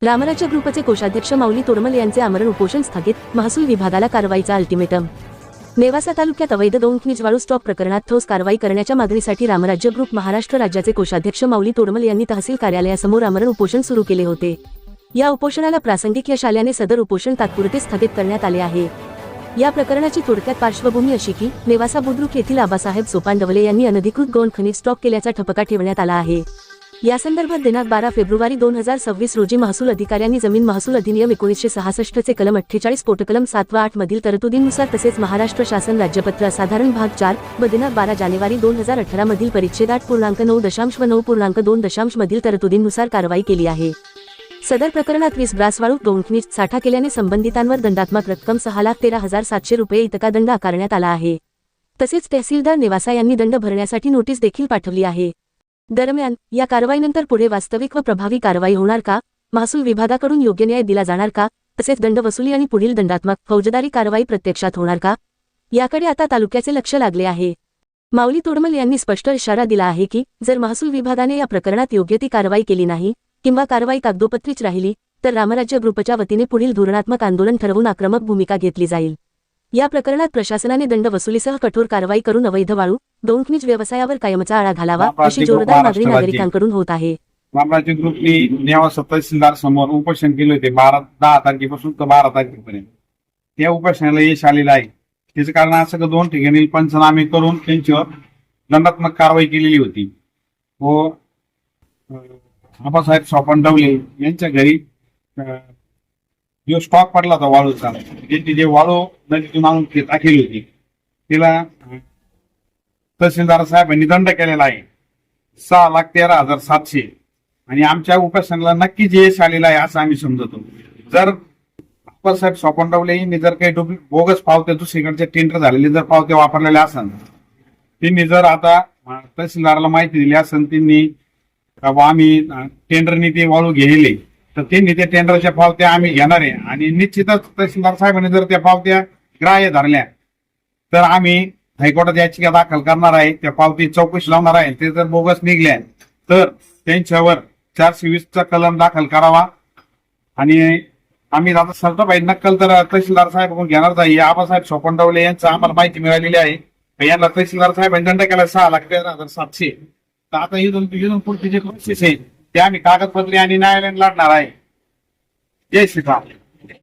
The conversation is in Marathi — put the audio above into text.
रामराज्य ग्रुपचे कोषाध्यक्ष माऊली तोरमल यांचे आमरण उपोषण स्थगित, महसूल विभागाला कारवाईचा अल्टिमेटम। नेवासा तालुक्यात अवैध 2 खनिज वाळू स्टॉक प्रकरणात ठोस कारवाई करण्याच्या मागणीसाठी रामराज्य ग्रुप महाराष्ट्र राज्याचे कोषाध्यक्ष माऊली तोरमल यांनी तहसील कार्यालयासमोर आमरण उपोषण सुरू केले होते। या उपोषणाला प्रासंगिक यश आल्याने सदर उपोषण तात्पुरते स्थगित करण्यात आले आहे। या प्रकरणाची थोडक्यात पार्श्वभूमी अशी की नेवासा बुद्रुक येथील आबासाहेब सोपानडवले यांनी अनधिकृत गौण खनिज स्टॉक केल्याचा ठपका ठेवण्यात आला आहे। या संदर्भात दिनांक 12 फेब्रुवारी 2026 रोजी महसूल अधिकाऱ्यांनी जमीन महसूल अधिनियम 1966 चे कलम 48 पोटकलम 7 व 8 मधील तरतुदींनुसार तसेच महाराष्ट्र शासन राज्यपत्र साधारण भाग 4 व दिनांक 12 जानेवारी 2018 मधील परिच्छेद 8.9 व 9.2 मधील तरतुदींनुसार कारवाई केली आहे। सदर प्रकरणात 20 ब्रास वाळू गौण खनिज साठा केल्याने संबंधितांवर दंडात्मक रक्कम 6,13,700 रुपये इतका दंड आकारण्यात आला आहे। तसेच तहसीलदार नेवासा यांनी दंड भरण्यासाठी नोटीस देखील पाठवली आहे। दरम्यान या कारवाईनंतर पुढे वास्तविक व प्रभावी कारवाई होणार का, महसूल विभागाकडून योग्य न्याय दिला जाणार का, तसेच दंड वसुली आणि पुढील दंडात्मक फौजदारी कारवाई प्रत्यक्षात होणार का, याकडे आता तालुक्याचे लक्ष लागले आहे। माऊली तोरमल यांनी स्पष्ट इशारा दिला आहे की जर महसूल विभागाने या प्रकरणात योग्य ती कारवाई केली नाही किंवा कारवाई कागदोपत्रीच राहिली तर रामराज्य ग्रुपच्या वतीने पुढील धोरणात्मक आंदोलन ठरवून आक्रमक भूमिका घेतली जाईल। या प्रकरणात प्रशासनाने दंड वसुलीसह कठोर कारवाई करून अवैध वाळू गौण खनिज व्यवसायावर कायमचा आळा घालावा अशी जोरदार मागणी नागरिकांकडून होत आहे। रामराज्य ग्रुपने नेवासा तहसीलदार समोर उपोषण केले होते 10 तारखेपासून तर 12 तारखेपर्यंत। या उपोषणाला यश आलेलं आहे। त्याचं कारण असं की 2 ठिकाणी पंचनामे करून त्यांच्यावर दंडात्मक कारवाई केलेली होती व आबासाहेब सोपानडवले यांच्या घरी जो स्टॉक पडला होता वाळूचा, त्यांनी जे वाळू नदीतून आणून टाकली होती तिला तहसीलदार साहेबांनी दंड केलेला आहे 6,13,700 आणि आमच्या उपोषणाला नक्कीच यश आलेलं आहे असं आम्ही समजतो। जर आबासाहेब सोपानडवले यांनी जर काही बोगस पावत्या दुसरीकडचे टेंडर झालेले जर पावत्या वापरलेल्या असन, त्यांनी जर आता तहसीलदाराला माहिती दिली असन त्यांनी आम्ही टेंडरनी ते वाळू घेले तर त्यांनी त्या टेंडरच्या पावत्या आम्ही घेणार आहे आणि निश्चितच तहसीलदार साहेबांनी जर त्या पावत्या ग्राह्य धरल्या तर आम्ही हायकोर्टात याचिका दाखल करणार आहे। त्या पावती चौकशी लावणार आहे। ते जर बोगस निघल्या तर त्यांच्यावर 420 चा कलम दाखल करावा आणि आम्ही आता सर्टिफाईड नक्कल तर तहसीलदार साहेबांकडून घेणार आहे। आबासाहेब सोपानडवले यांचं आम्हाला माहिती मिळालेली आहे। यांना तहसीलदार साहेबांनी दंड केला 6,13,700। तर आता इथून पुढचे जे प्रोसेस आहे ते आम्ही कागदपत्रे आणि न्यायालयाने लढणार आहे। जय श्रीराम।